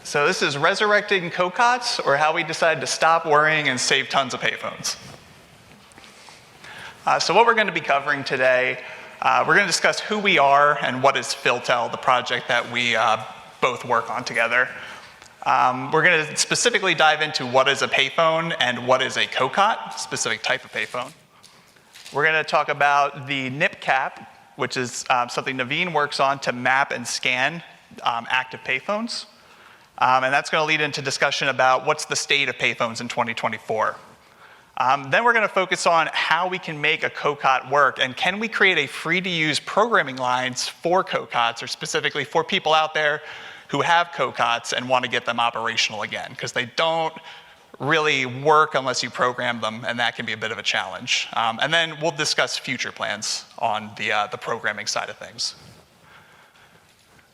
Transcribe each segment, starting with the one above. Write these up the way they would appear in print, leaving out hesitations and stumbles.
So this is Resurrecting COCOTs, or how we decided to stop worrying and save tons of payphones. So what we're going to be covering today, we're going to discuss who we are and what is Protel, the project that we both work on together. We're going to specifically dive into what is a payphone and what is a COCOT, specific type of payphone. We're going to talk about the NIP cap, which is something Naveen works on to map and scan active payphones. And that's going to lead into discussion about what's the state of payphones in 2024. Then we're going to focus on how we can make a COCOT work, and can we create a free-to-use programming lines for COCOTs, or specifically for people out there who have COCOTs and want to get them operational again, because they don't really work unless you program them, and that can be a bit of a challenge. And then we'll discuss future plans on the programming side of things.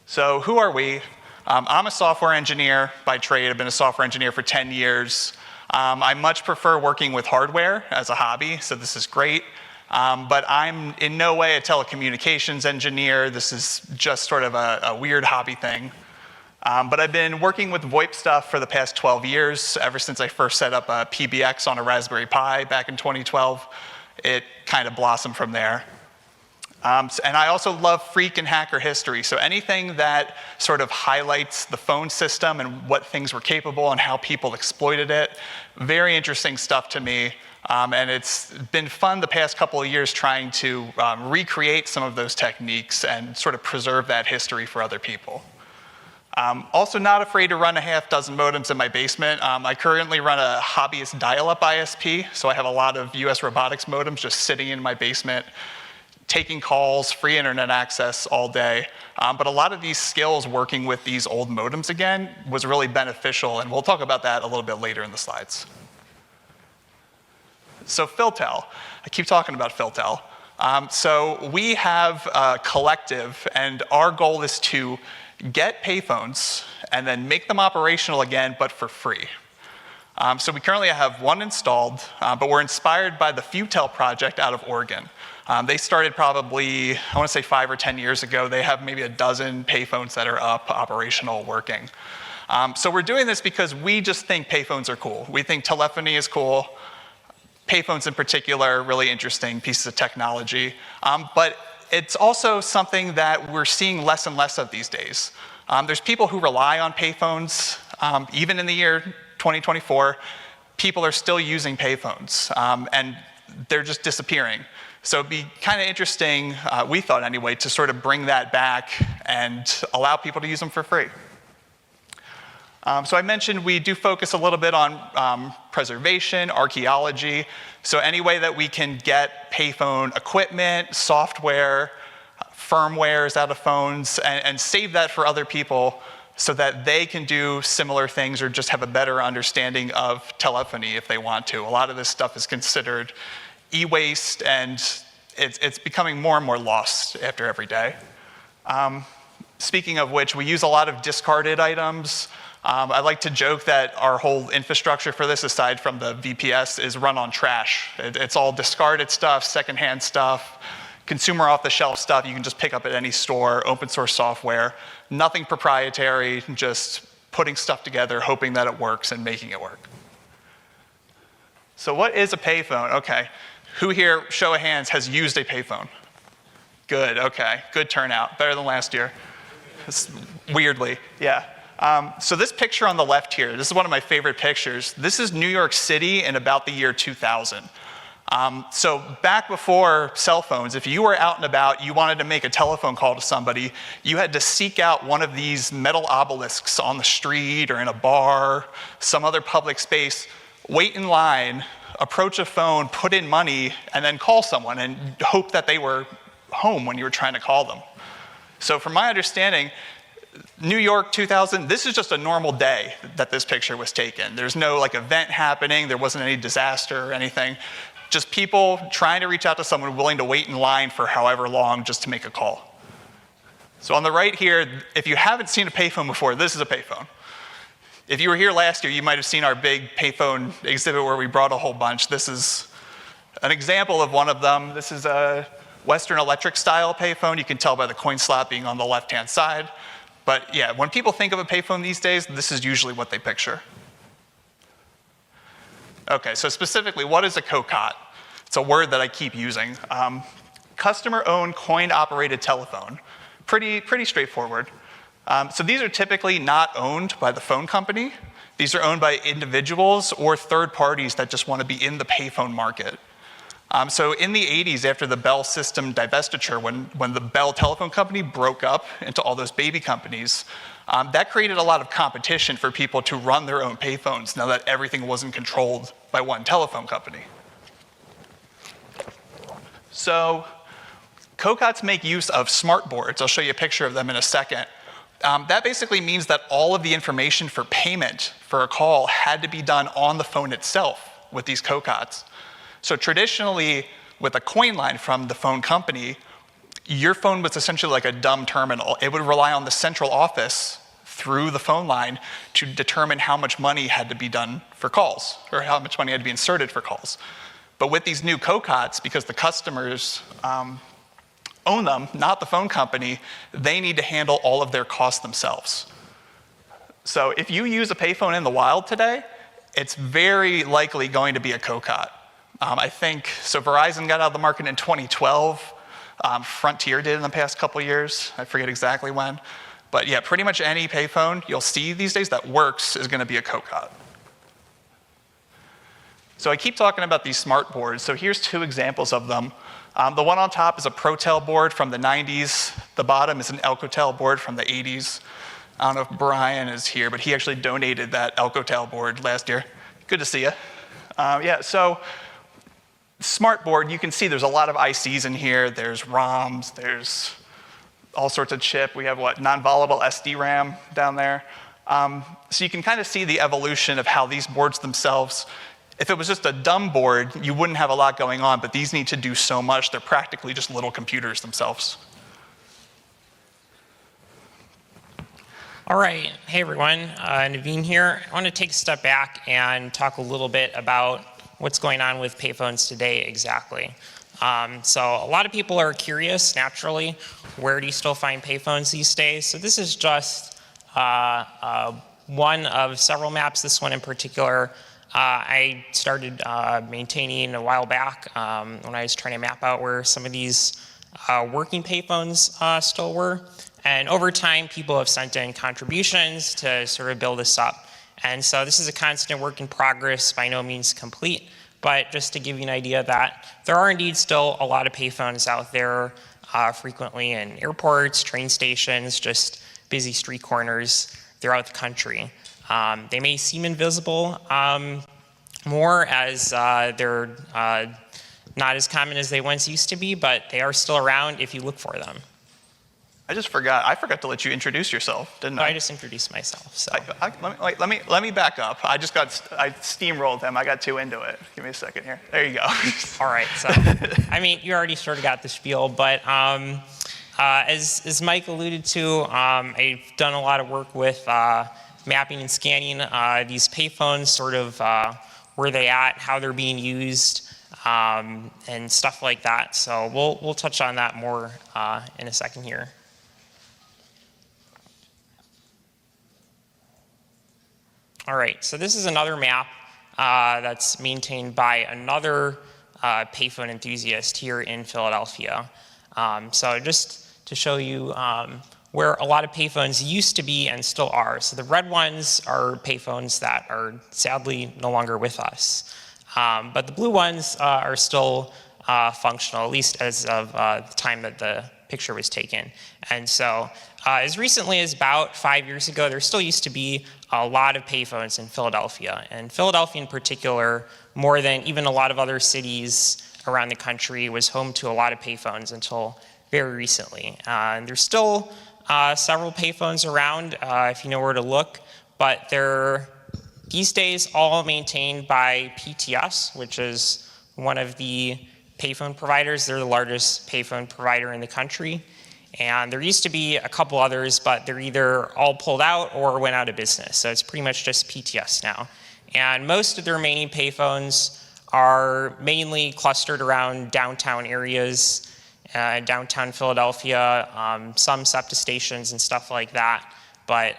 So who are we? I'm a software engineer by trade. I've been a software engineer for 10 years. I much prefer working with hardware as a hobby, so this is great. But I'm in no way a telecommunications engineer. This is just sort of a weird hobby thing. But I've been working with VoIP stuff for the past 12 years, ever since I first set up a PBX on a Raspberry Pi back in 2012. It kind of blossomed from there. And I also love freak and hacker history, so anything that sort of highlights the phone system and what things were capable and how people exploited it, very interesting stuff to me. And it's been fun the past couple of years trying to recreate some of those techniques and sort of preserve that history for other people. Also not afraid to run a half dozen modems in my basement. I currently run a hobbyist dial-up ISP, so I have a lot of US robotics modems just sitting in my basement, taking calls, free internet access all day. But a lot of these skills working with these old modems again was really beneficial, and we'll talk about that a little bit later in the slides. So Protel, I keep talking about Protel. So we have a collective, and our goal is to get payphones and then make them operational again, but for free. So we currently have one installed, but we're inspired by the Protel project out of Oregon. They started probably, I want to say 5 or 10 years ago. They have maybe a dozen payphones that are up, operational, working. So we're doing this because we just think payphones are cool. We think telephony is cool. Payphones in particular, really interesting pieces of technology. But it's also something that we're seeing less and less of these days. There's people who rely on payphones. Even in the year 2024, people are still using payphones, and they're just disappearing. So it'd be kind of interesting, we thought anyway, to sort of bring that back and allow people to use them for free. So I mentioned we do focus a little bit on preservation, archaeology. So any way that we can get payphone equipment, software, firmwares out of phones, and save that for other people so that they can do similar things or just have a better understanding of telephony if they want to. A lot of this stuff is considered e-waste, and it's becoming more and more lost after every day. Speaking of which, we use a lot of discarded items. I like to joke that our whole infrastructure for this, aside from the VPS, is run on trash. It's all discarded stuff, secondhand stuff, consumer off-the-shelf stuff you can just pick up at any store, open source software, nothing proprietary, just putting stuff together, hoping that it works and making it work. So what is a payphone? Okay. Who here, show of hands, has used a payphone? Good, okay. Good turnout, better than last year. Weirdly, yeah. So this picture on the left here, this is one of my favorite pictures. This is New York City in about the year 2000. So back before cell phones, if you were out and about, you wanted to make a telephone call to somebody, you had to seek out one of these metal obelisks on the street or in a bar, some other public space, wait in line, approach a phone, put in money, and then call someone and hope that they were home when you were trying to call them. So from my understanding, New York 2000, this is just a normal day that this picture was taken. There's no like event happening, there wasn't any disaster or anything. Just people trying to reach out to someone willing to wait in line for however long just to make a call. So on the right here, if you haven't seen a payphone before, this is a payphone. If you were here last year, you might have seen our big payphone exhibit where we brought a whole bunch. This is an example of one of them. This is a Western Electric style payphone. You can tell by the coin slot being on the left-hand side. But yeah, when people think of a payphone these days, this is usually what they picture. Okay, so specifically, what is a COCOT? It's a word that I keep using. Customer-owned, coin-operated telephone. Pretty straightforward. So these are typically not owned by the phone company. These are owned by individuals or third parties that just want to be in the payphone market. So in the 80s, after the Bell system divestiture, when the Bell telephone company broke up into all those baby companies, that created a lot of competition for people to run their own payphones now that everything wasn't controlled by one telephone company. So COCOTs make use of smart boards. I'll show you a picture of them in a second. That basically means that all of the information for payment for a call had to be done on the phone itself with these COCOTs. So traditionally, with a coin line from the phone company, your phone was essentially like a dumb terminal. It would rely on the central office through the phone line to determine how much money had to be done for calls, or how much money had to be inserted for calls. But with these new COCOTs, because the customers own them, not the phone company, they need to handle all of their costs themselves. So if you use a payphone in the wild today, it's very likely going to be a COCOT. I think, so Verizon got out of the market in 2012. Frontier did in the past couple years. I forget exactly when. But yeah, pretty much any payphone you'll see these days that works is going to be a COCOT. So I keep talking about these smart boards. So here's two examples of them. The one on top is a Protel board from the 90s. The bottom is an Alcatel board from the 80s. I don't know if Brian is here, but he actually donated that Alcatel board last year. Good to see you. Yeah, so smart board, you can see there's a lot of ICs in here. There's ROMs, there's all sorts of chip. We have non-volatile SD RAM down there. So you can kind of see the evolution of how these boards themselves, if it was just a dumb board, you wouldn't have a lot going on, but these need to do so much. They're practically just little computers themselves. All right, hey everyone, Naveen here. I want to take a step back and talk a little bit about what's going on with payphones today exactly. So a lot of people are curious, naturally, where do you still find payphones these days? So this is just one of several maps. This one in particular, I started maintaining a while back when I was trying to map out where some of these working payphones still were. And over time, people have sent in contributions to sort of build this up. And so this is a constant work in progress, by no means complete, but just to give you an idea that there are indeed still a lot of payphones out there, frequently in airports, train stations, just busy street corners throughout the country. They may seem invisible more as they're not as common as they once used to be, but they are still around if you look for them. I forgot to let you introduce yourself, didn't I? I just introduced myself. So. Let me back up. I steamrolled him. I got too into it. Give me a second here. There you go. All right. So, I mean, you already sort of got the spiel, but as Mike alluded to, I've done a lot of work with mapping and scanning these payphones, sort of where they at, how they're being used, and stuff like that. So we'll touch on that more in a second here. All right, so this is another map that's maintained by another payphone enthusiast here in Philadelphia. So just to show you where a lot of payphones used to be and still are. So the red ones are payphones that are sadly no longer with us. But the blue ones are still functional, at least as of the time that the picture was taken. And so as recently as about 5 years ago, there still used to be a lot of payphones in Philadelphia. And Philadelphia in particular, more than even a lot of other cities around the country, was home to a lot of payphones until very recently. And there's still several payphones around if you know where to look, but they're these days all maintained by PTS, which is one of the payphone providers. They're the largest payphone provider in the country. And there used to be a couple others, but they're either all pulled out or went out of business. So it's pretty much just PTS now. And most of the remaining payphones are mainly clustered around downtown areas, downtown Philadelphia, some SEPTA stations and stuff like that. but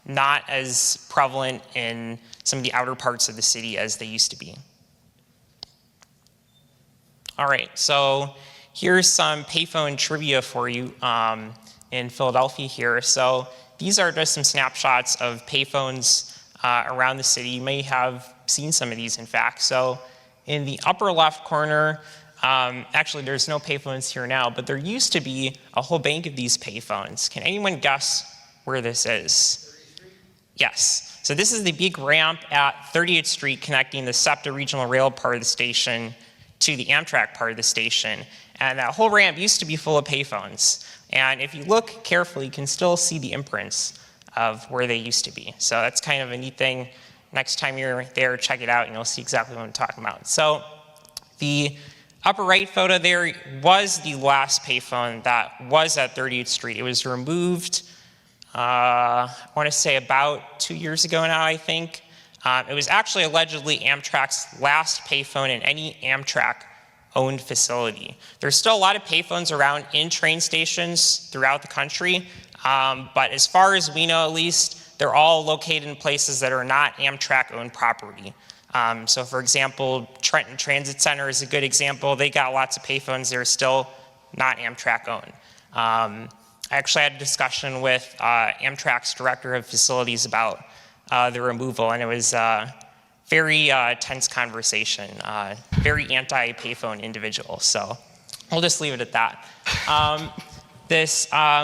not as prevalent in some of the outer parts of the city as they used to be. All right, so here's some payphone trivia for you in Philadelphia here. So these are just some snapshots of payphones around the city. You may have seen some of these, in fact. So in the upper left corner, actually there's no payphones here now, but there used to be a whole bank of these payphones. Can anyone guess where this is? Yes. So this is the big ramp at 38th Street connecting the SEPTA Regional Rail part of the station to the Amtrak part of the station. And that whole ramp used to be full of payphones. And if you look carefully, you can still see the imprints of where they used to be. So that's kind of a neat thing. Next time you're there, check it out and you'll see exactly what I'm talking about. So the upper right photo there was the last payphone that was at 38th Street. It was removed, I want to say about 2 years ago now, I think. It was actually allegedly Amtrak's last payphone in any Amtrak-owned facility. There's still a lot of payphones around in train stations throughout the country, but as far as we know at least, they're all located in places that are not Amtrak-owned property. So for example, Trenton Transit Center is a good example. They got lots of payphones that are still not Amtrak-owned. I actually had a discussion with Amtrak's Director of Facilities about the removal, and it was a very tense conversation, very anti-payphone individual. So I'll just leave it at that.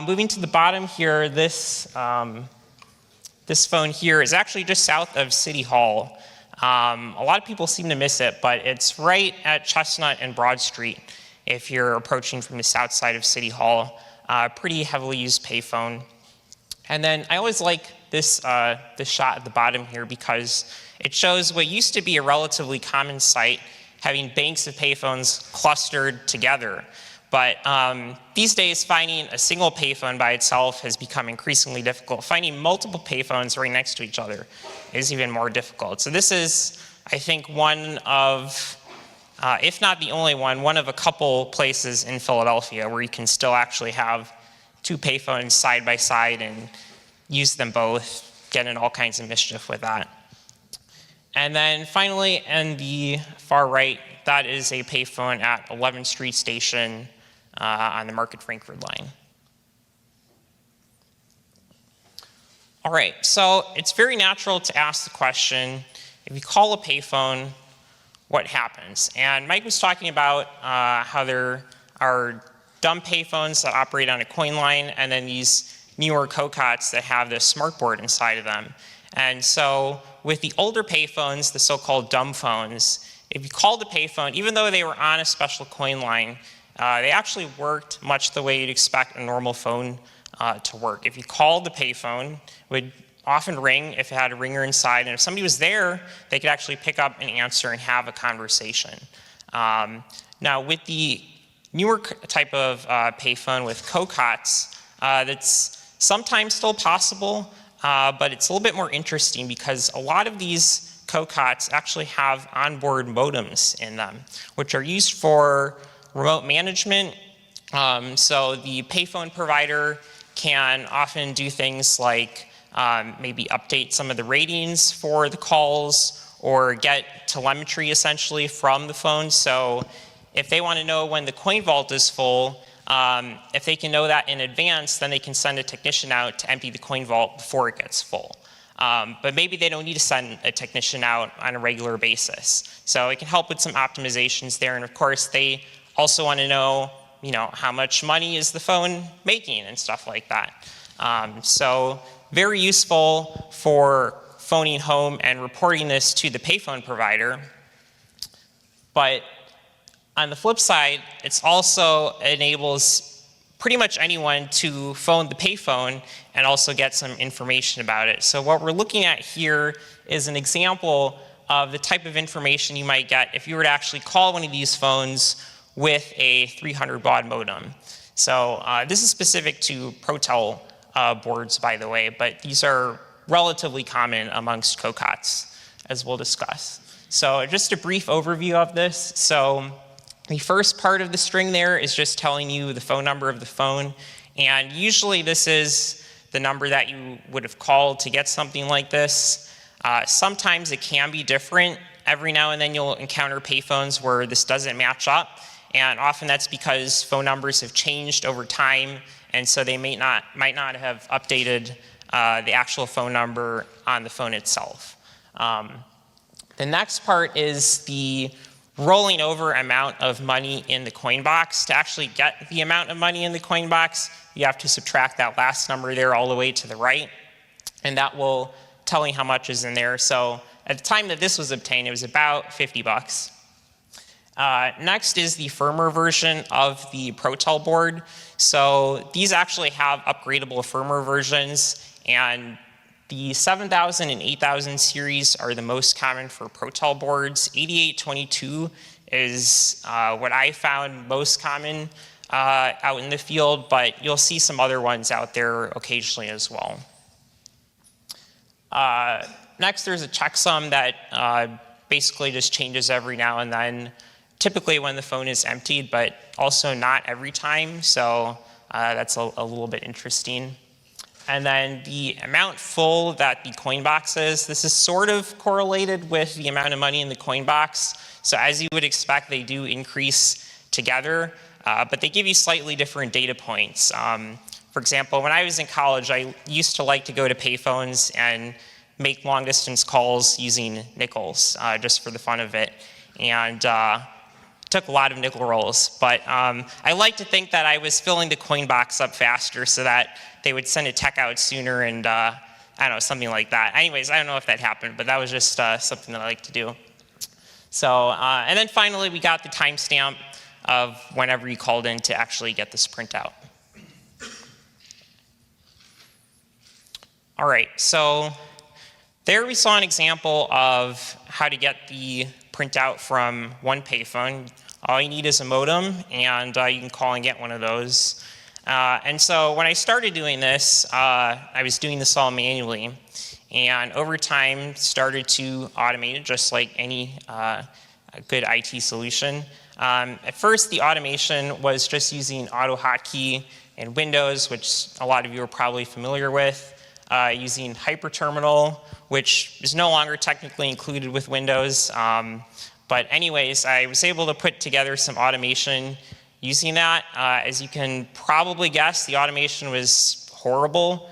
Moving to the bottom here, this phone here is actually just south of City Hall. A lot of people seem to miss it, but it's right at Chestnut and Broad Street if you're approaching from the south side of City Hall. Pretty heavily used payphone. And then I always like this shot at the bottom here because it shows what used to be a relatively common sight, having banks of payphones clustered together. But these days, finding a single payphone by itself has become increasingly difficult. Finding multiple payphones right next to each other is even more difficult. So this is, I think, one of, if not the only one of a couple places in Philadelphia where you can still actually have two payphones side by side and use them both, get in all kinds of mischief with that. And then finally, in the far right, that is a payphone at 11th Street Station on the Market Frankford line. All right, so it's very natural to ask the question, if you call a payphone, what happens? And Mike was talking about how there are dumb payphones that operate on a coin line, and then these newer COCOTs that have the smart board inside of them. And so with the older payphones, the so-called dumb phones, if you called a payphone, even though they were on a special coin line, they actually worked much the way you'd expect a normal phone to work. If you called the payphone, it would often ring if it had a ringer inside, and if somebody was there, they could actually pick up and answer and have a conversation. Now with the newer type of payphone with COCOTs, that's sometimes still possible, but it's a little bit more interesting because a lot of these COCOTs actually have onboard modems in them, which are used for remote management. So the payphone provider can often do things like maybe update some of the ratings for the calls or get telemetry essentially from the phone. So if they want to know when the coin vault is full, if they can know that in advance, then they can send a technician out to empty the coin vault before it gets full. But maybe they don't need to send a technician out on a regular basis. So it can help with some optimizations there. And of course, they also want to know, how much money is the phone making and stuff like that. So very useful for phoning home and reporting this to the payphone provider. But on the flip side, it also enables pretty much anyone to phone the payphone and also get some information about it. So what we're looking at here is an example of the type of information you might get if you were to actually call one of these phones with a 300 baud modem. So this is specific to Protel boards, by the way, but these are relatively common amongst COCOTs, as we'll discuss. So just a brief overview of this. So the first part of the string there is just telling you the phone number of the phone, and usually this is the number that you would have called to get something like this. Sometimes it can be different. Every now and then you'll encounter payphones where this doesn't match up, and often that's because phone numbers have changed over time, and so they might not have updated the actual phone number on the phone itself. The next part is the rolling over amount of money in the coin box. To actually get the amount of money in the coin box, you have to subtract that last number there all the way to the right, and that will tell you how much is in there. So at the time that this was obtained, it was about $50. Next is the firmware version of the Protel board. So these actually have upgradable firmware versions, and the 7000 and 8000 series are the most common for Protel boards. 8822 is what I found most common out in the field, but you'll see some other ones out there occasionally as well. Next, there's a checksum that basically just changes every now and then, typically when the phone is emptied, but also not every time, so that's a little bit interesting. And then the amount full that the coin box is, this is sort of correlated with the amount of money in the coin box. So as you would expect, they do increase together, but they give you slightly different data points. For example, when I was in college, I used to like to go to payphones and make long distance calls using nickels, just for the fun of it. And took a lot of nickel rolls, but I like to think that I was filling the coin box up faster so that they would send a tech out sooner, and I don't know, something like that. Anyways, I don't know if that happened, but that was just something that I like to do. So, and then finally, we got the timestamp of whenever you called in to actually get this printout. All right, so there we saw an example of how to get the printout from one payphone. All you need is a modem, and you can call and get one of those. And so when I started doing this, I was doing this all manually, and over time started to automate it just like any good IT solution. At first, the automation was just using AutoHotkey in Windows, which a lot of you are probably familiar with, using Hyperterminal, which is no longer technically included with Windows. But anyways, I was able to put together some automation using that. As you can probably guess, the automation was horrible,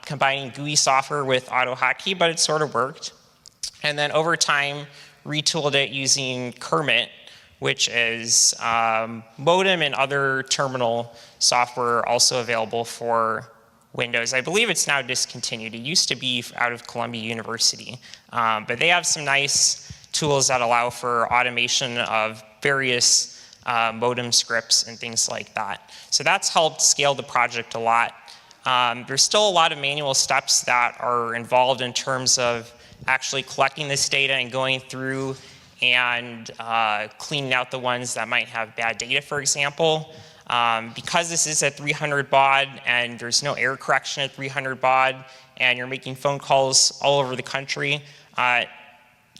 combining GUI software with AutoHotkey, but it sort of worked. And then over time, retooled it using Kermit, which is modem and other terminal software also available for Windows. I believe it's now discontinued. It used to be out of Columbia University. But they have some nice tools that allow for automation of various modem scripts and things like that. So that's helped scale the project a lot. There's still a lot of manual steps that are involved in terms of actually collecting this data and going through and cleaning out the ones that might have bad data, for example. Because this is at 300 baud and there's no error correction at 300 baud and you're making phone calls all over the country,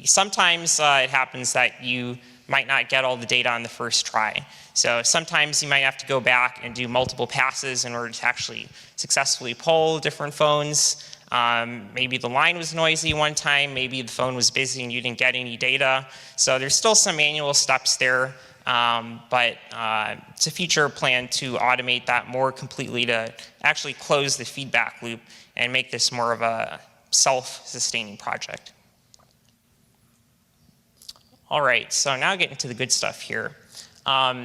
sometimes it happens that you might not get all the data on the first try. So sometimes you might have to go back and do multiple passes in order to actually successfully poll different phones. Maybe the line was noisy one time, maybe the phone was busy and you didn't get any data. So there's still some manual steps there, but it's a future plan to automate that more completely to actually close the feedback loop and make this more of a self-sustaining project. All right, so now getting to the good stuff here.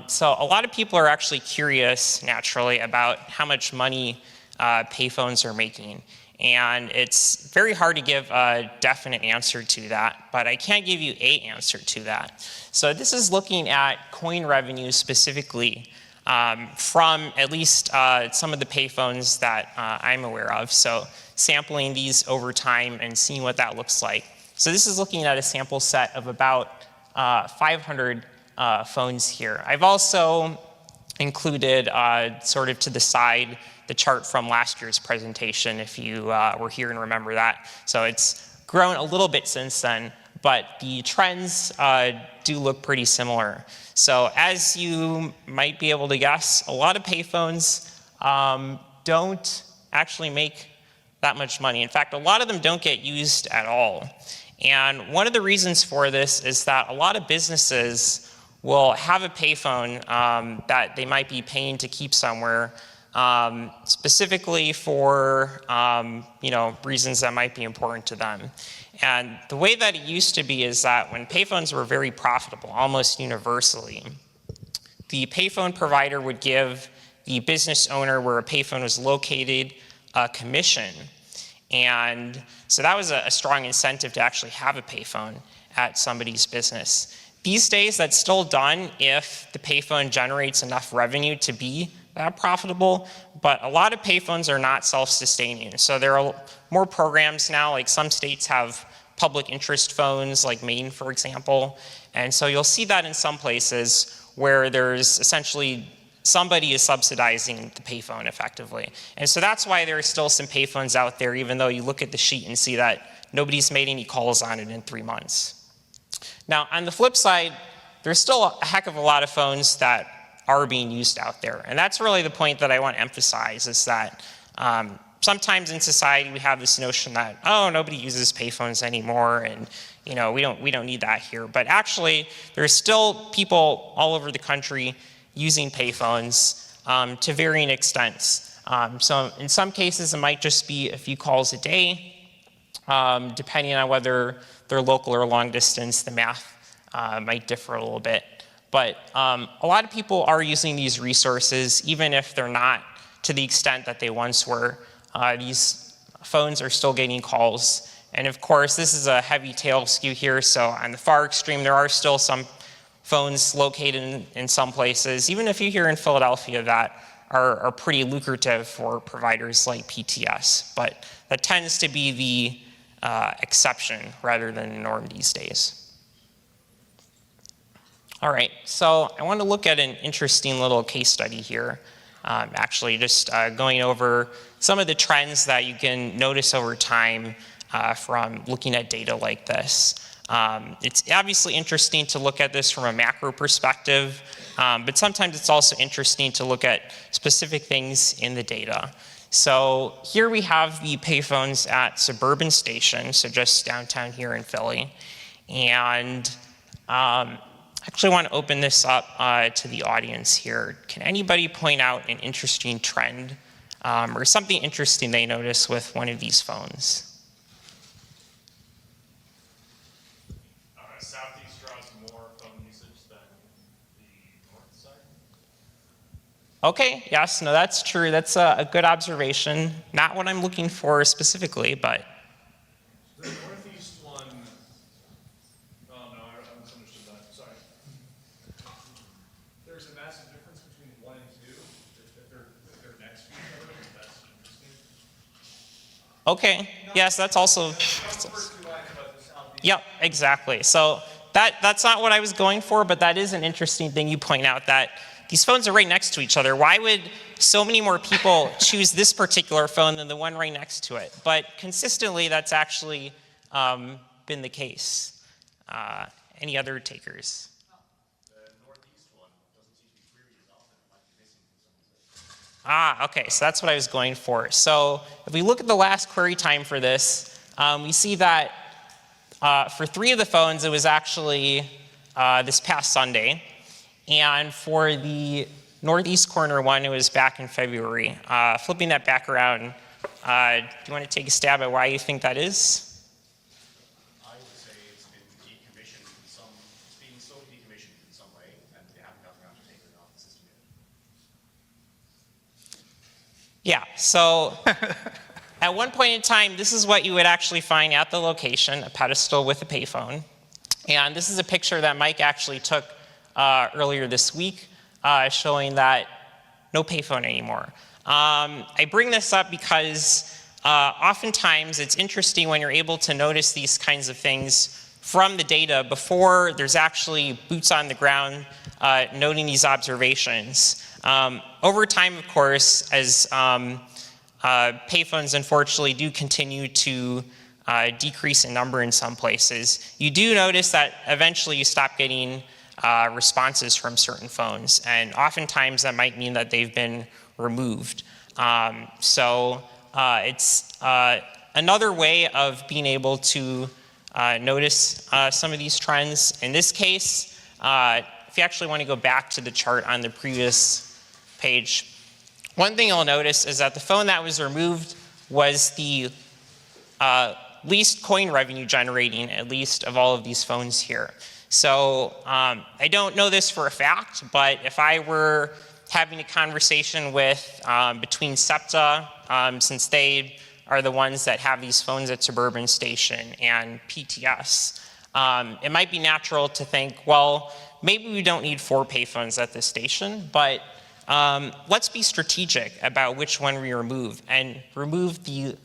So a lot of people are actually curious, naturally, about how much money payphones are making. And it's very hard to give a definite answer to that, but I can't give you an answer to that. So this is looking at coin revenue specifically from at least some of the payphones that I'm aware of. So sampling these over time and seeing what that looks like. So this is looking at a sample set of about 500 phones here. I've also included sort of to the side the chart from last year's presentation if you were here and remember that. So it's grown a little bit since then, but the trends do look pretty similar. So as you might be able to guess, a lot of payphones don't actually make that much money. In fact, a lot of them don't get used at all. And one of the reasons for this is that a lot of businesses will have a payphone that they might be paying to keep somewhere, specifically for reasons that might be important to them. And the way that it used to be is that when payphones were very profitable, almost universally, the payphone provider would give the business owner where a payphone was located a commission. And so that was a strong incentive to actually have a payphone at somebody's business. These days, that's still done if the payphone generates enough revenue to be that profitable, but a lot of payphones are not self-sustaining. So there are more programs now, like some states have public interest phones, like Maine, for example. And so you'll see that in some places where there's essentially somebody is subsidizing the payphone effectively. And so that's why there are still some payphones out there, even though you look at the sheet and see that nobody's made any calls on it in 3 months. Now, on the flip side, there's still a heck of a lot of phones that are being used out there. And that's really the point that I want to emphasize, is that sometimes in society we have this notion that, oh, nobody uses payphones anymore, and we don't need that here. But actually, there's still people all over the country using payphones to varying extents. So in some cases, it might just be a few calls a day, depending on whether they're local or long distance. The math might differ a little bit. But a lot of people are using these resources, even if they're not to the extent that they once were. These phones are still getting calls. And of course, this is a heavy tail skew here. So on the far extreme, there are still some phones located in some places, even a few here in Philadelphia, that are pretty lucrative for providers like PTS. But that tends to be the exception rather than the norm these days. All right, so I want to look at an interesting little case study here. Actually, just going over some of the trends that you can notice over time from looking at data like this. It's obviously interesting to look at this from a macro perspective, but sometimes it's also interesting to look at specific things in the data. So here we have the payphones at Suburban Station, so just downtown here in Philly. And I actually want to open this up to the audience here. Can anybody point out an interesting trend or something interesting they notice with one of these phones? Southeast draws more phone usage than the north side. Okay, yes, no, that's true. That's a good observation. Not what I'm looking for specifically, but. The northeast one, oh no, I misunderstood that, sorry. There's a massive difference between 1 and 2, if they're next to each other, that's interesting. Okay, yes, that's also. Yep, exactly. So that's not what I was going for, but that is an interesting thing you point out, that these phones are right next to each other. Why would so many more people choose this particular phone than the one right next to it? But consistently, that's actually been the case. Any other takers? The northeast one doesn't seem to be queried as often. It might be missing from some of it. Okay, so that's what I was going for. So if we look at the last query time for this, we see that for 3 of the phones, it was actually this past Sunday. And for the northeast corner one, it was back in February. Flipping that back around, do you want to take a stab at why you think that is? I would say it's been decommissioned in some, it's being so decommissioned in some way, and they haven't gotten around to taking it off the system yet. Yeah, so at one point in time, this is what you would actually find at the location, a pedestal with a payphone. And this is a picture that Mike actually took earlier this week, showing that no payphone anymore. I bring this up because oftentimes it's interesting when you're able to notice these kinds of things from the data before there's actually boots on the ground noting these observations. Over time, of course, as payphones unfortunately do continue to decrease in number in some places, you do notice that eventually you stop getting responses from certain phones, and oftentimes that might mean that they've been removed. So it's another way of being able to notice some of these trends. In this case, if you actually want to go back to the chart on the previous page, one thing you'll notice is that the phone that was removed was the least coin revenue generating, at least, of all of these phones here. So I don't know this for a fact, but if I were having a conversation with between SEPTA, since they are the ones that have these phones at Suburban Station, and PTS, it might be natural to think, well, maybe we don't need 4 payphones at this station, but let's be strategic about which one we remove, and remove the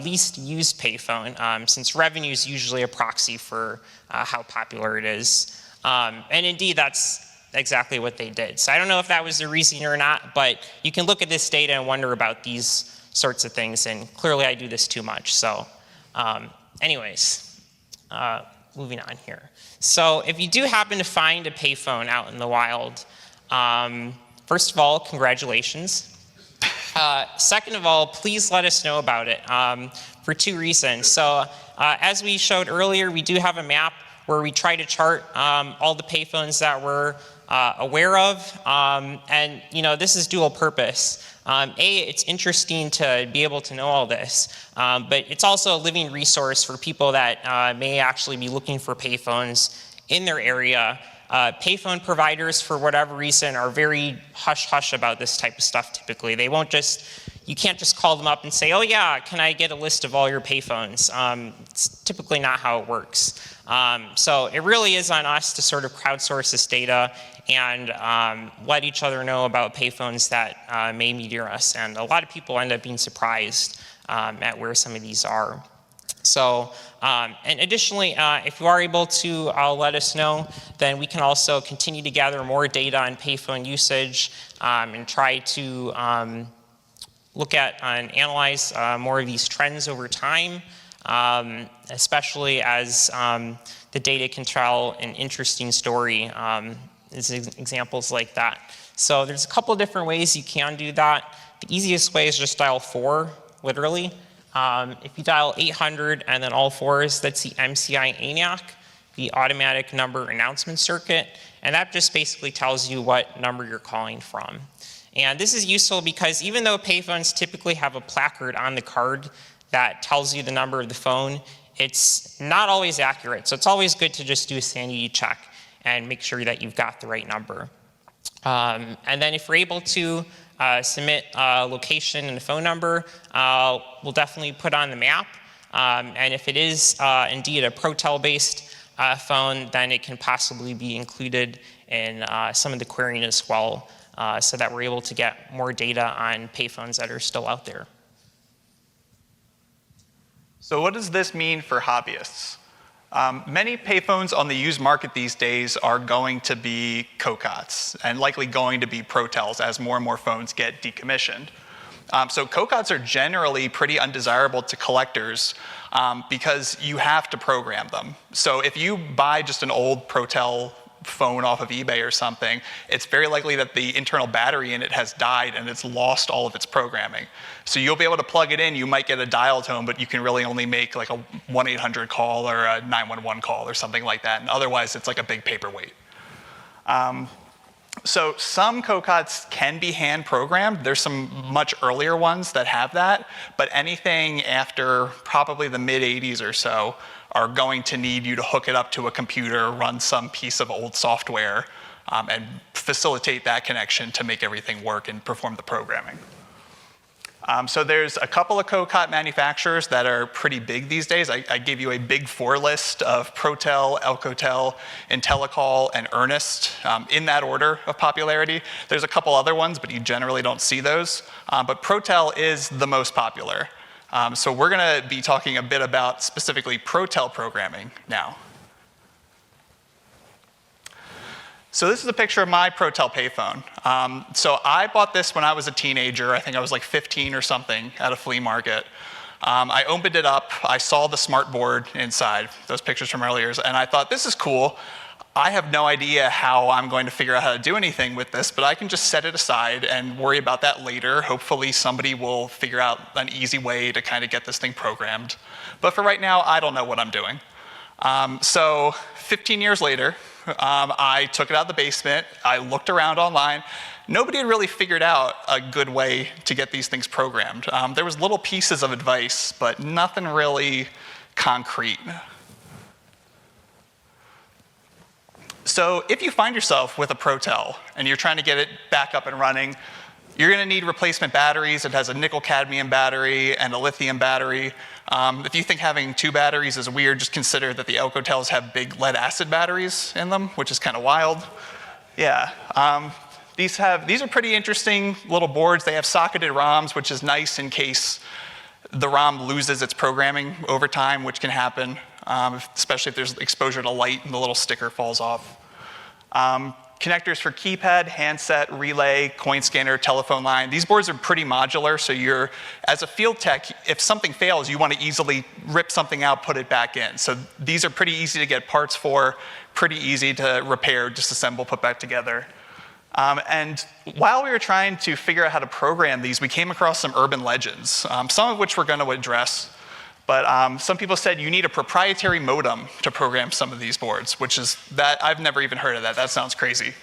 least used payphone, since revenue is usually a proxy for how popular it is. And indeed, that's exactly what they did. So I don't know if that was the reason or not, but you can look at this data and wonder about these sorts of things, and clearly I do this too much. So anyways, moving on here. So if you do happen to find a payphone out in the wild, first of all, congratulations. Second of all, please let us know about it for 2 reasons. So as we showed earlier, we do have a map where we try to chart all the payphones that we're aware of. And this is dual purpose. It's interesting to be able to know all this, but it's also a living resource for people that may actually be looking for payphones in their area. Payphone providers, for whatever reason, are very hush-hush about this type of stuff typically. They won't you can't just call them up and say, oh yeah, can I get a list of all your payphones? It's typically not how it works. So it really is on us to sort of crowdsource this data and let each other know about payphones that may be near us. And a lot of people end up being surprised at where some of these are. So, and additionally, if you are able to let us know, then we can also continue to gather more data on payphone usage and try to look at and analyze more of these trends over time, especially as the data can tell an interesting story. Examples like that. So there's a couple of different ways you can do that. The easiest way is just dial 4, literally. If you dial 800 and then all 4s, that's the MCI ANAC, the automatic number announcement circuit, and that just basically tells you what number you're calling from. And this is useful because even though payphones typically have a placard on the card that tells you the number of the phone, it's not always accurate. So it's always good to just do a sanity check and make sure that you've got the right number. And then if we're able to submit a location and a phone number, we'll definitely put on the map. And if it is indeed a Protel-based phone, then it can possibly be included in some of the querying as well, so that we're able to get more data on payphones that are still out there. So what does this mean for hobbyists? Many payphones on the used market these days are going to be COCOTs and likely going to be Protels as more and more phones get decommissioned. So COCOTs are generally pretty undesirable to collectors because you have to program them. So if you buy just an old Protel phone off of eBay or something, it's very likely that the internal battery in it has died and it's lost all of its programming. So you'll be able to plug it in, you might get a dial tone, but you can really only make like a 1-800 call or a 911 call or something like that, and otherwise it's like a big paperweight. So some COCOTs can be hand programmed. There's some much earlier ones that have that, but anything after probably the mid 80s or so are going to need you to hook it up to a computer, run some piece of old software, and facilitate that connection to make everything work and perform the programming. So there's a couple of COCOT manufacturers that are pretty big these days. I gave you a big 4 list of Protel, Alcatel, Intellicol, and Earnest in that order of popularity. There's a couple other ones, but you generally don't see those. But Protel is the most popular. So we're going to be talking a bit about specifically Protel programming now. So this is a picture of my Protel payphone. So I bought this when I was a teenager. I think I was like 15 or something at a flea market. I opened it up. I saw the smart board inside, those pictures from earlier, and I thought, this is cool. I have no idea how I'm going to figure out how to do anything with this, but I can just set it aside and worry about that later. Hopefully somebody will figure out an easy way to kind of get this thing programmed. But for right now, I don't know what I'm doing. So 15 years later, I took it out of the basement. I looked around online. Nobody had really figured out a good way to get these things programmed. There was little pieces of advice, but nothing really concrete. So if you find yourself with a Protel and you're trying to get it back up and running, you're going to need replacement batteries. It has a nickel-cadmium battery and a lithium battery. If you think having 2 batteries is weird, just consider that the COCOTs have big lead-acid batteries in them, which is kind of wild. Yeah. These are pretty interesting little boards. They have socketed ROMs, which is nice in case the ROM loses its programming over time, which can happen, especially if there's exposure to light and the little sticker falls off. Connectors for keypad, handset, relay, coin scanner, telephone line. These boards are pretty modular, so as a field tech, if something fails, you want to easily rip something out, put it back in. So these are pretty easy to get parts for, pretty easy to repair, disassemble, put back together. And while we were trying to figure out how to program these, we came across some urban legends, some of which we're going to address. But some people said you need a proprietary modem to program some of these boards, which is that I've never even heard of that. That sounds crazy.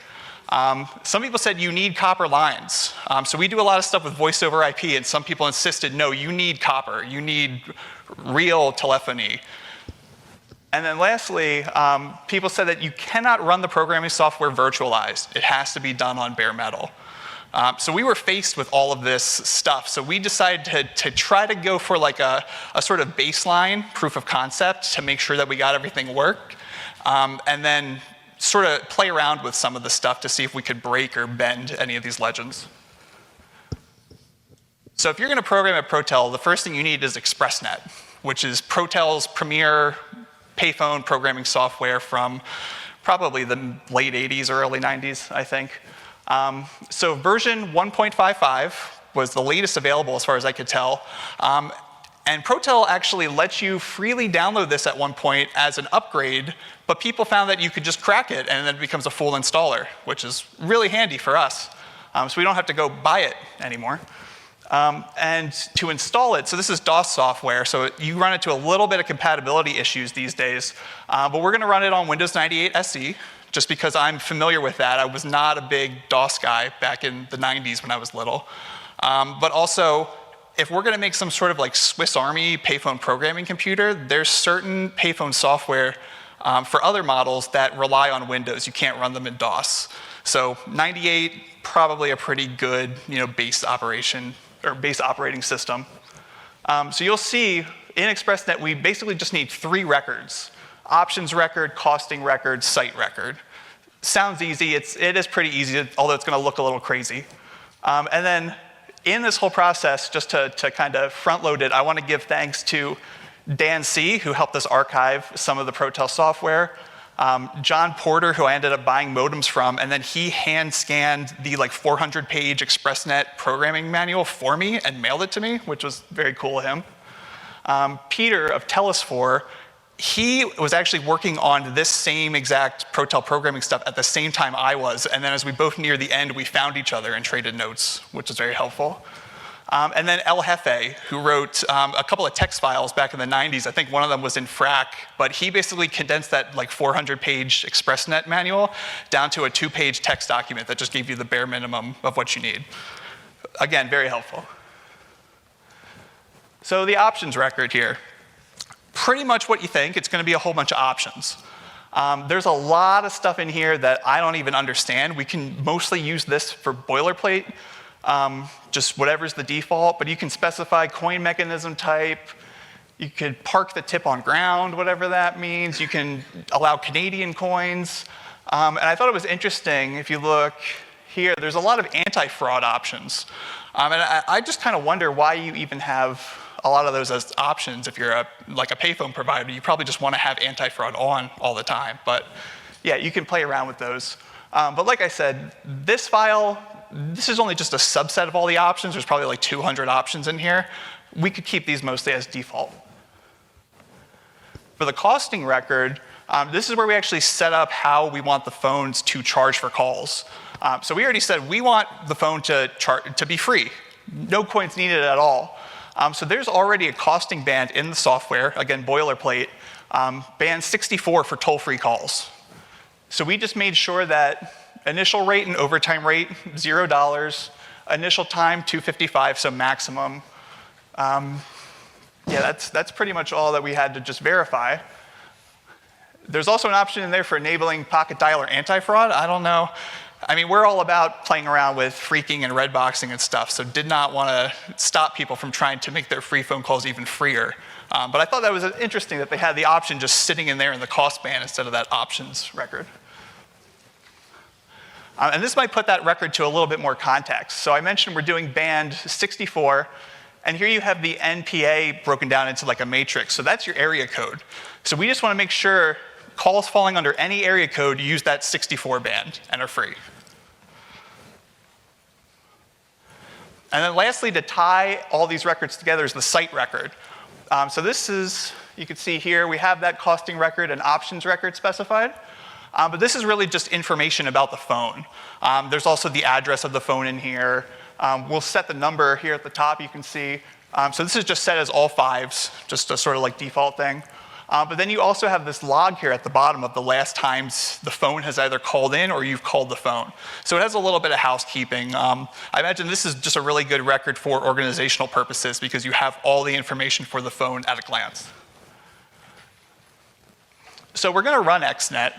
Some people said you need copper lines. So we do a lot of stuff with voice over IP, and some people insisted, no, you need copper. You need real telephony. And then lastly, people said that you cannot run the programming software virtualized. It has to be done on bare metal. So we were faced with all of this stuff. So we decided to try to go for like a sort of baseline proof of concept to make sure that we got everything worked. And then sort of play around with some of the stuff to see if we could break or bend any of these legends. So if you're going to program a Protel, the first thing you need is ExpressNet, which is Protel's premier payphone programming software from probably the late 80s or early 90s, I think. So version 1.55 was the latest available as far as I could tell. And Protel actually lets you freely download this at one point as an upgrade, but people found that you could just crack it and then it becomes a full installer, which is really handy for us. So we don't have to go buy it anymore. And to install it, so this is DOS software, so you run into a little bit of compatibility issues these days, but we're gonna run it on Windows 98 SE, just because I'm familiar with that. I was not a big DOS guy back in the 90s when I was little. But also, if we're gonna make some sort of like Swiss Army payphone programming computer, there's certain payphone software for other models that rely on Windows. You can't run them in DOS. So 98, probably a pretty good base operation or base operating system. So you'll see in ExpressNet, we basically just need 3 records. Options record, costing record, site record. Sounds easy, it is pretty easy, although it's gonna look a little crazy. And then in this whole process, just to kind of front load it, I wanna give thanks to Dan C, who helped us archive some of the Protel software, John Porter, who I ended up buying modems from, and then he hand scanned the like 400-page ExpressNet programming manual for me and mailed it to me, which was very cool of him. Peter of Telus4, he was actually working on this same exact Protel programming stuff at the same time I was, and then as we both neared the end, we found each other and traded notes, which was very helpful. And then El Jefe, who wrote a couple of text files back in the 90s. I think one of them was in FRAC, but he basically condensed that like 400-page ExpressNet manual down to a 2-page text document that just gave you the bare minimum of what you need. Again, very helpful. So the options record here. Pretty much what you think. It's going to be a whole bunch of options. There's a lot of stuff in here that I don't even understand. We can mostly use this for boilerplate. Just whatever's the default, but you can specify coin mechanism type. You could park the tip on ground, whatever that means. You can allow Canadian coins. And I thought it was interesting, if you look here, there's a lot of anti-fraud options. And I just kind of wonder why you even have a lot of those as options. If you're like a payphone provider, you probably just want to have anti-fraud on all the time. But yeah, you can play around with those. But like I said, this file, this is only just a subset of all the options. There's probably like 200 options in here. We could keep these mostly as default. For the costing record, This is where we actually set up how we want the phones to charge for calls. So we already said we want the phone to be free. No coins needed at all. So there's already a costing band in the software, again, boilerplate, band 64 for toll-free calls. So we just made sure that initial rate and overtime rate, $0. Initial time, 255, so maximum. Yeah, that's pretty much all that we had to just verify. There's also an option in there for enabling pocket dialer anti-fraud. I don't know. I mean, we're all about playing around with phreaking and red boxing and stuff, so did not want to stop people from trying to make their free phone calls even freer. But I thought that was interesting that they had the option just sitting in there in the cost band instead of that options record. And this might put that record to a little bit more context. So I mentioned we're doing band 64, and here you have the NPA broken down into like a matrix. So that's your area code. So we just want to make sure calls falling under any area code use that 64 band and are free. And then lastly, to tie all these records together is the site record. So this is, you can see here, we have that costing record and options record specified. But this is really just information about the phone. There's also the address of the phone in here. We'll set the number here at the top, you can see. So this is just set as all 5s, just a sort of like default thing. But then you also have this log here at the bottom of the last times the phone has either called in or you've called the phone. So it has a little bit of housekeeping. I imagine this is just a really good record for organizational purposes because you have all the information for the phone at a glance. So we're going to run XNet.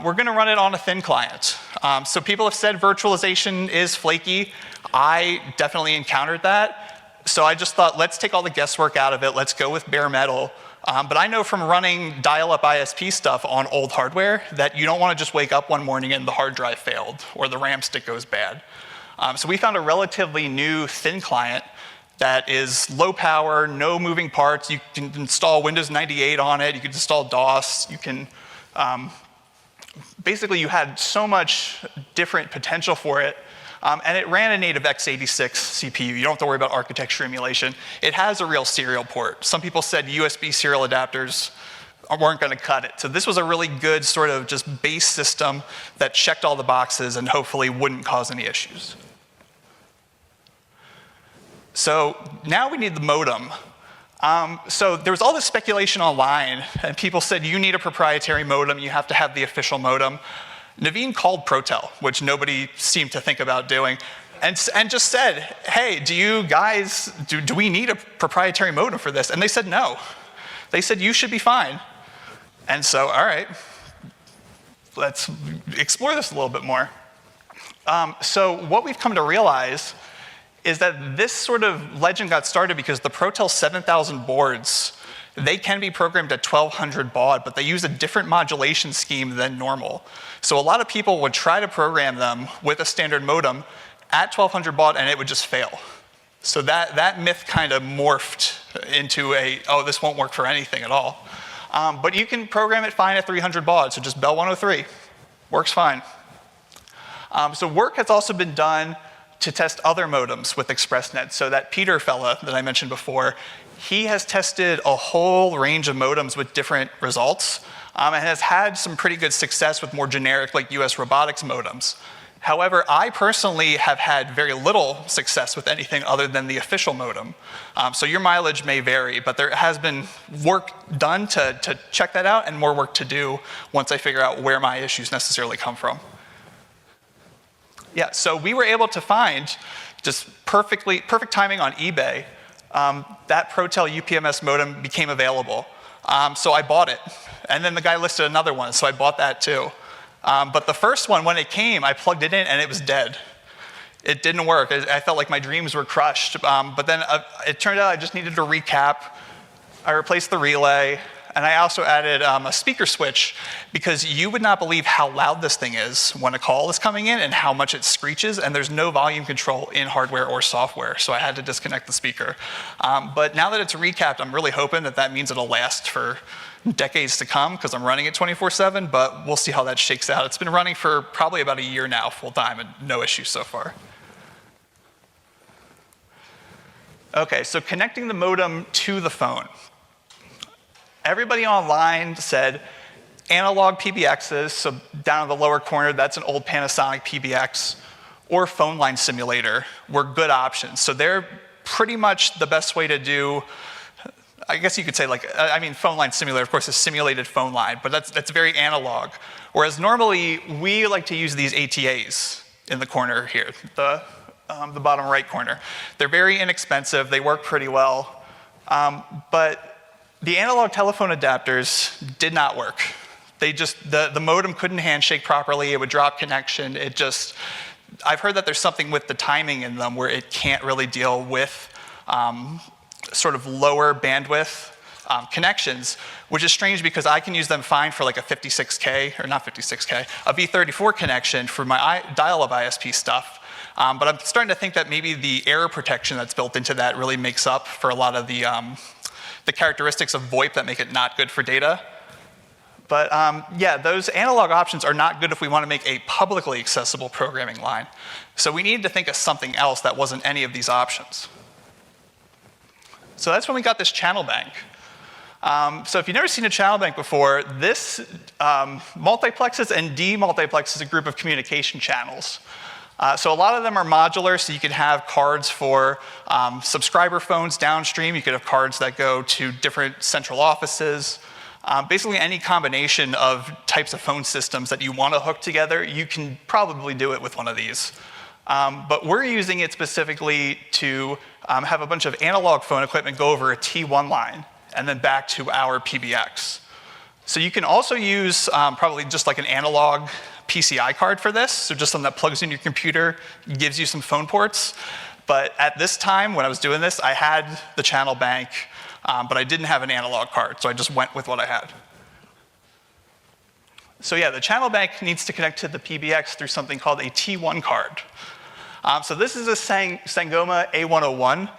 We're going to run it on a thin client. So people have said virtualization is flaky. I definitely encountered that. So I just thought, let's take all the guesswork out of it. Let's go with bare metal. But I know from running dial-up ISP stuff on old hardware that you don't want to just wake up one morning and the hard drive failed or the RAM stick goes bad. So we found a relatively new thin client that is low power, no moving parts. You can install Windows 98 on it. You can install DOS. You can basically, you had so much different potential for it. And it ran a native x86 CPU. You don't have to worry about architecture emulation. It has a real serial port. Some people said USB serial adapters weren't going to cut it. So this was a really good sort of just base system that checked all the boxes and hopefully wouldn't cause any issues. So now we need the modem. So there was all this speculation online, and people said, you need a proprietary modem, you have to have the official modem. Naveen called Protel, which nobody seemed to think about doing, and just said, hey, do you guys, do we need a proprietary modem for this? And they said no. They said, you should be fine. And so, all right, let's explore this a little bit more. So what we've come to realize is that this sort of legend got started because the Protel 7000 boards, they can be programmed at 1200 baud, but they use a different modulation scheme than normal. So a lot of people would try to program them with a standard modem at 1200 baud and it would just fail. So that myth kind of morphed into oh, this won't work for anything at all. But you can program it fine at 300 baud, so just Bell 103, works fine. So work has also been done to test other modems with ExpressNet. So that Peter fella that I mentioned before, he has tested a whole range of modems with different results and has had some pretty good success with more generic like US robotics modems. However, I personally have had very little success with anything other than the official modem. So your mileage may vary, but there has been work done to check that out and more work to do once I figure out where my issues necessarily come from. Yeah, so we were able to find just perfect timing on eBay. That Protel UPMS modem became available. So I bought it. And then the guy listed another one, so I bought that too. But the first one, when it came, I plugged it in and it was dead. It didn't work. I felt like my dreams were crushed. But then it turned out I just needed to recap. I replaced the relay. And I also added a speaker switch because you would not believe how loud this thing is when a call is coming in and how much it screeches, and there's no volume control in hardware or software, so I had to disconnect the speaker. But now that it's recapped, I'm really hoping that that means it'll last for decades to come because I'm running it 24/7, but we'll see how that shakes out. It's been running for probably about a year now full time and no issues so far. Okay, so connecting the modem to the phone. Everybody online said, analog PBXs, so down in the lower corner, that's an old Panasonic PBX, or phone line simulator were good options. So they're pretty much the best way to do, I guess you could say phone line simulator, of course, is simulated phone line, but that's very analog. Whereas normally, we like to use these ATAs in the corner here, the bottom right corner. They're very inexpensive, they work pretty well, but the analog telephone adapters did not work. The modem couldn't handshake properly, it would drop connection, I've heard that there's something with the timing in them where it can't really deal with sort of lower bandwidth connections, which is strange because I can use them fine for like a 56K, or not 56K, a V34 connection for my dial-up ISP stuff. But I'm starting to think that maybe the error protection that's built into that really makes up for a lot of the characteristics of VoIP that make it not good for data. But yeah, those analog options are not good if we want to make a publicly accessible programming line. So we needed to think of something else that wasn't any of these options. So that's when we got this channel bank. So if you've never seen a channel bank before, this multiplexes and demultiplexes a group of communication channels. So a lot of them are modular, so you could have cards for subscriber phones downstream. You could have cards that go to different central offices. Basically any combination of types of phone systems that you want to hook together, you can probably do it with one of these. But we're using it specifically to have a bunch of analog phone equipment go over a T1 line and then back to our PBX. So you can also use probably just like an analog PCI card for this, so just something that plugs in your computer, gives you some phone ports. But at this time, when I was doing this, I had the channel bank, but I didn't have an analog card, so I just went with what I had. So yeah, the channel bank needs to connect to the PBX through something called a T1 card. So this is a Sangoma A101.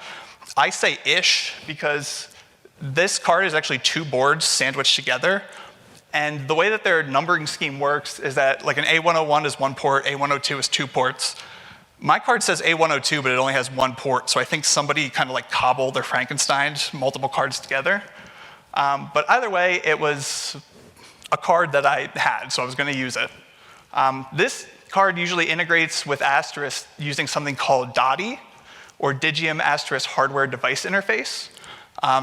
I say ish because this card is actually two boards sandwiched together. And the way that their numbering scheme works is that like an A101 is one port, A102 is two ports. My card says A102, but it only has one port, so I think somebody kind of like cobbled or Frankensteined multiple cards together. But either way, it was a card that I had, so I was going to use it. This card usually integrates with Asterisk using something called DOTI, or Digium Asterisk Hardware Device Interface.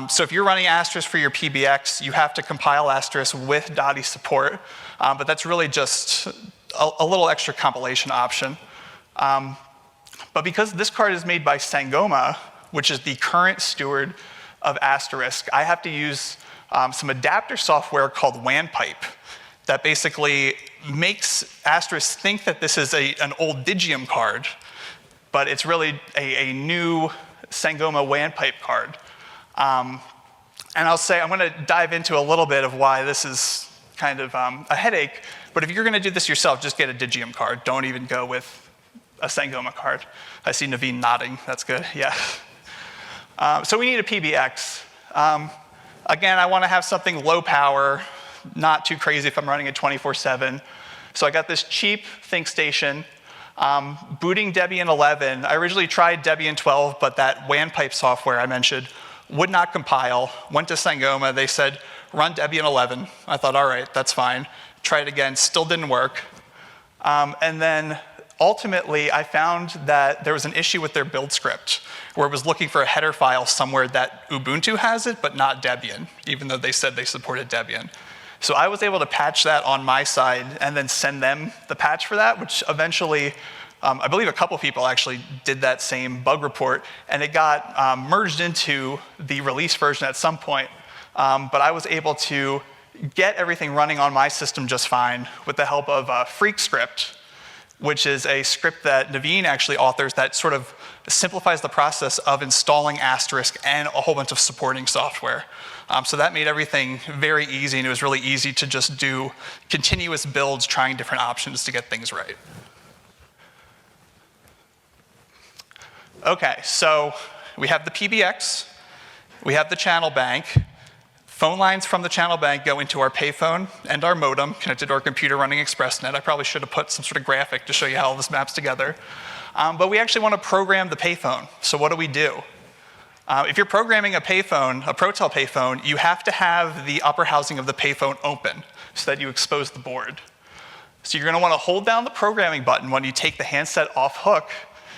So if you're running Asterisk for your PBX, you have to compile Asterisk with DOTI support, but that's really just a little extra compilation option. But because this card is made by Sangoma, which is the current steward of Asterisk, I have to use some adapter software called WAN pipe that basically makes Asterisk think that this is an old Digium card, but it's really a new Sangoma WAN pipe card. And I'll say, I'm gonna dive into a little bit of why this is kind of a headache, but if you're gonna do this yourself, just get a Digium card. Don't even go with a Sangoma card. I see Naveen nodding, that's good, yeah. So we need a PBX. Again, I wanna have something low power, not too crazy if I'm running it 24/7. So I got this cheap ThinkStation, booting Debian 11. I originally tried Debian 12, but that WAN pipe software I mentioned would not compile. Went to Sangoma, they said, run Debian 11. I thought, all right, that's fine. Tried it again, still didn't work. And then ultimately, I found that there was an issue with their build script, where it was looking for a header file somewhere that Ubuntu has it, but not Debian, even though they said they supported Debian. So I was able to patch that on my side and then send them the patch for that, which eventually, I believe a couple people actually did that same bug report, and it got merged into the release version at some point. But I was able to get everything running on my system just fine with the help of FreakScript, which is a script that Naveen actually authors that sort of simplifies the process of installing Asterisk and a whole bunch of supporting software. So that made everything very easy, and it was really easy to just do continuous builds trying different options to get things right. Okay, so we have the PBX, we have the channel bank. Phone lines from the channel bank go into our payphone and our modem connected to our computer running ExpressNet. I probably should have put some sort of graphic to show you how all this maps together. But we actually want to program the payphone. So what do? If you're programming a payphone, a Protel payphone, you have to have the upper housing of the payphone open so that you expose the board. So you're going to want to hold down the programming button when you take the handset off hook,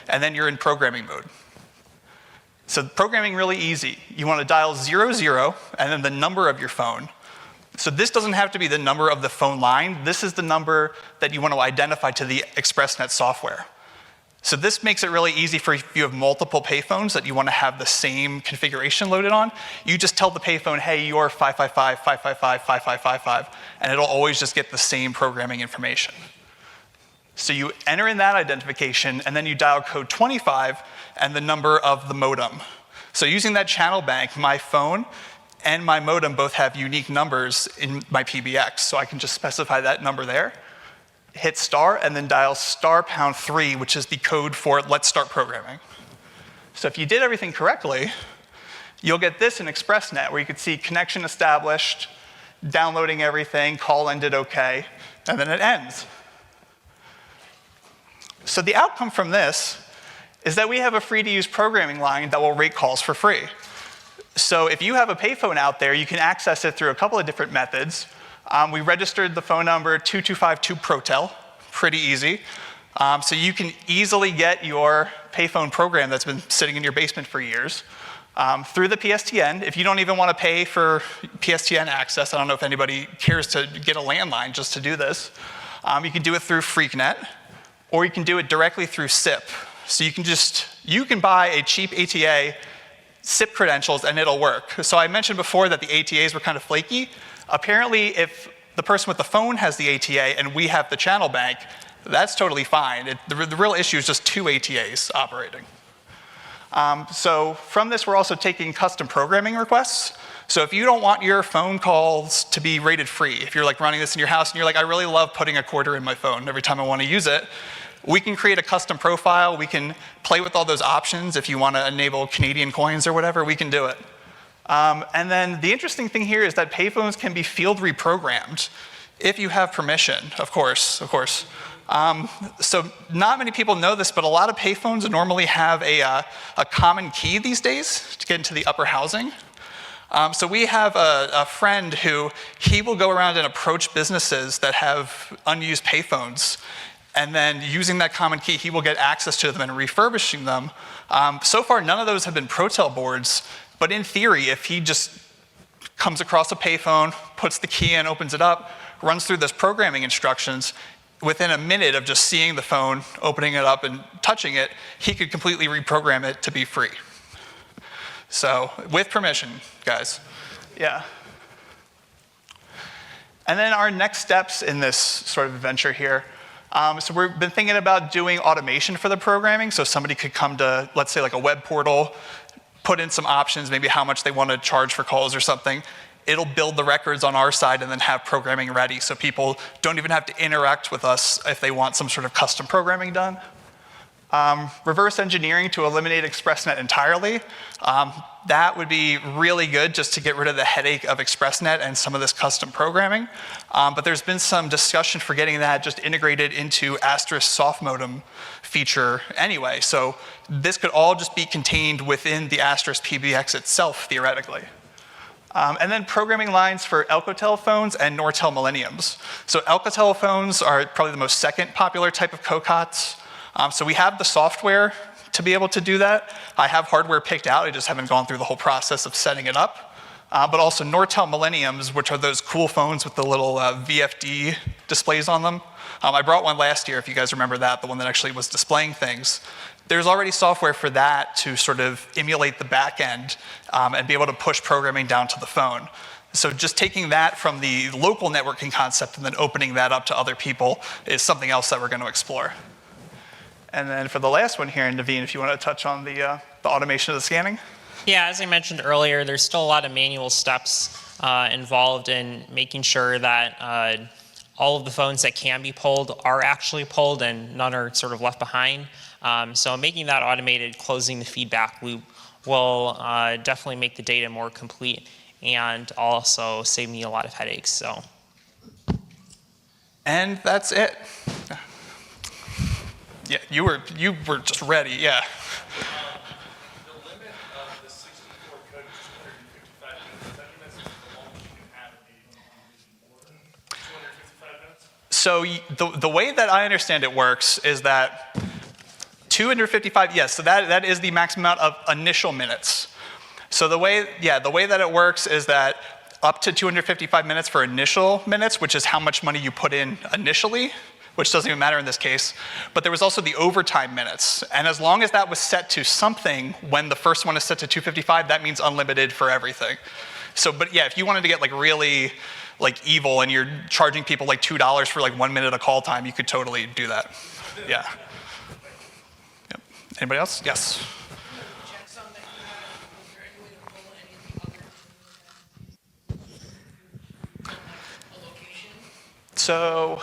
and then you're in programming mode. So programming really easy. You want to dial 00 and then the number of your phone. So this doesn't have to be the number of the phone line. This is the number that you want to identify to the ExpressNet software. So this makes it really easy for if you have multiple payphones that you want to have the same configuration loaded on. You just tell the payphone, hey, you're 555, 555, 5555, and it'll always just get the same programming information. So you enter in that identification, and then you dial code 25 and the number of the modem. So using that channel bank, my phone and my modem both have unique numbers in my PBX, so I can just specify that number there, hit star, and then dial *3, which is the code for let's start programming. So if you did everything correctly, you'll get this in ExpressNet, where you could see connection established, downloading everything, call ended okay, and then it ends. So the outcome from this is that we have a free-to-use programming line that will rate calls for free. So if you have a payphone out there, you can access it through a couple of different methods. We registered the phone number 2252 Protel, pretty easy. So you can easily get your payphone program that's been sitting in your basement for years through the PSTN. If you don't even want to pay for PSTN access, I don't know if anybody cares to get a landline just to do this. You can do it through FreakNet, or you can do it directly through SIP. So you can buy a cheap ATA, SIP credentials, and it'll work. So I mentioned before that the ATAs were kind of flaky. Apparently, if the person with the phone has the ATA and we have the channel bank, that's totally fine. The real issue is just two ATAs operating. So from this, we're also taking custom programming requests. So if you don't want your phone calls to be rated free, if you're like running this in your house and you're like, I really love putting a quarter in my phone every time I want to use it, we can create a custom profile. We can play with all those options. If you want to enable Canadian coins or whatever, we can do it. And then the interesting thing here is that payphones can be field reprogrammed if you have permission, of course. So not many people know this, but a lot of payphones normally have a common key these days to get into the upper housing. So we have a friend who, he will go around and approach businesses that have unused payphones, and then using that common key, he will get access to them and refurbishing them. So far, none of those have been Protel boards, but in theory, if he just comes across a payphone, puts the key in, opens it up, runs through those programming instructions, within a minute of just seeing the phone, opening it up and touching it, he could completely reprogram it to be free. So, with permission, guys. Yeah. And then our next steps in this sort of adventure here. So we've been thinking about doing automation for the programming. So somebody could come to, let's say, like a web portal, put in some options, maybe how much they want to charge for calls or something. It'll build the records on our side and then have programming ready, so people don't even have to interact with us if they want some sort of custom programming done. Reverse engineering to eliminate ExpressNet entirely. That would be really good just to get rid of the headache of ExpressNet and some of this custom programming. But there's been some discussion for getting that just integrated into Asterisk soft modem feature anyway. So this could all just be contained within the Asterisk PBX itself, theoretically. And then programming lines for Alcatel phones and Nortel Millenniums. So Alcatel phones are probably the most second popular type of COCOTs. So we have the software to be able to do that. I have hardware picked out, I just haven't gone through the whole process of setting it up. But also Nortel Millenniums, which are those cool phones with the little VFD displays on them. I brought one last year, if you guys remember that, the one that actually was displaying things. There's already software for that to sort of emulate the back end and be able to push programming down to the phone. So just taking that from the local networking concept and then opening that up to other people is something else that we're going to explore. And then for the last one here, Naveen, if you want to touch on the automation of the scanning. Yeah, as I mentioned earlier, there's still a lot of manual steps involved in making sure that all of the phones that can be pulled are actually pulled and none are sort of left behind. So making that automated, closing the feedback loop will definitely make the data more complete and also save me a lot of headaches. So. And that's it. Yeah, you were just ready, yeah. The limit of the 64 So the way that I understand it works is that 255, yes, so that is the maximum amount of initial minutes. So the way that it works is that up to 255 minutes for initial minutes, which is how much money you put in initially, which doesn't even matter in this case. But there was also the overtime minutes. And as long as that was set to something, when the first one is set to 255, that means unlimited for everything. So, but yeah, if you wanted to get like really like evil and you're charging people like $2 for like 1 minute of call time, you could totally do that. Yeah. Yep. Anybody else? Yes. So,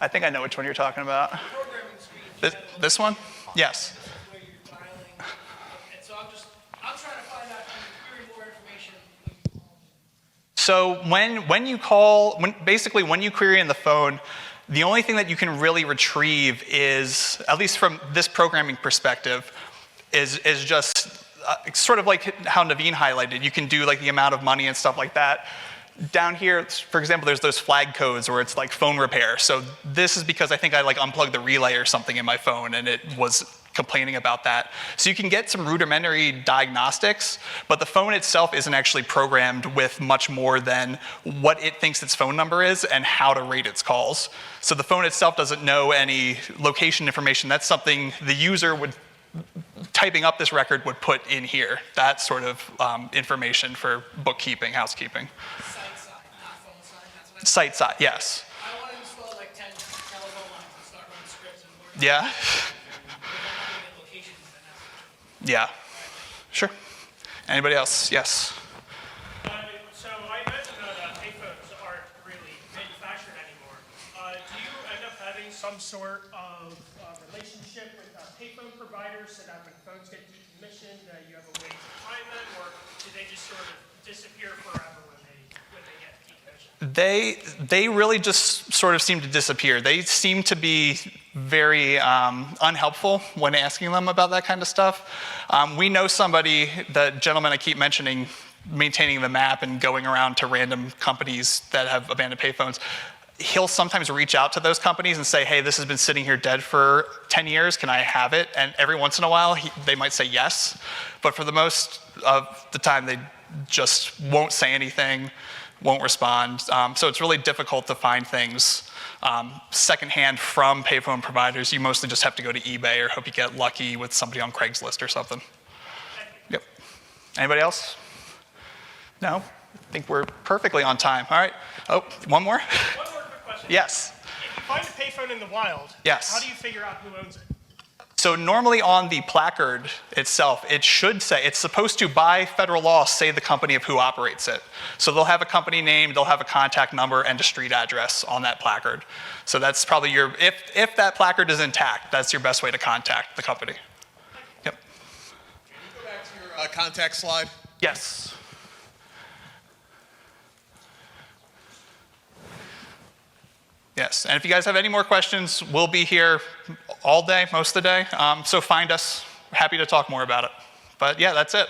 I think I know which one you're talking about. This one? Yes. So when you call, basically when you query in the phone, the only thing that you can really retrieve is, at least from this programming perspective, is just sort of like how Naveen highlighted. You can do like the amount of money and stuff like that. Down here, for example, there's those flag codes where it's like phone repair. So this is because I think I like unplugged the relay or something in my phone and it was complaining about that. So you can get some rudimentary diagnostics, but the phone itself isn't actually programmed with much more than what it thinks its phone number is and how to rate its calls. So the phone itself doesn't know any location information. That's something the user would, typing up this record, would put in here. That sort of information for bookkeeping, housekeeping. Site side, yes. I want to install like 10 telephone lines and start running scripts and work. Yeah. Yeah. Sure. Anybody else? Yes. So I imagine that payphones aren't really manufactured anymore. Do you end up having some sort of relationship with payphone providers so that when phones get decommissioned, you have a way to find them, or do they just sort of disappear forever when they get decommissioned? They really just sort of seem to disappear. They seem to be very unhelpful when asking them about that kind of stuff. We know somebody, the gentleman I keep mentioning, maintaining the map and going around to random companies that have abandoned payphones. He'll sometimes reach out to those companies and say, hey, this has been sitting here dead for 10 years, can I have it? And every once in a while, they might say yes. But for the most of the time, they just won't say anything, won't respond. So it's really difficult to find things secondhand from payphone providers. You mostly just have to go to eBay or hope you get lucky with somebody on Craigslist or something. Yep. Anybody else? No? I think we're perfectly on time. All right. Oh, one more? One more quick question. Yes. If you find a payphone in the wild, Yes. how do you figure out who owns it? So normally on the placard itself, it should say, it's supposed to, by federal law, say the company of who operates it. So they'll have a company name, they'll have a contact number, and a street address on that placard. So that's probably your, if that placard is intact, that's your best way to contact the company. Yep. Can you go back to your contact slide? Yes. Yes, and if you guys have any more questions, we'll be here all day, most of the day. So find us. Happy to talk more about it. But yeah, that's it.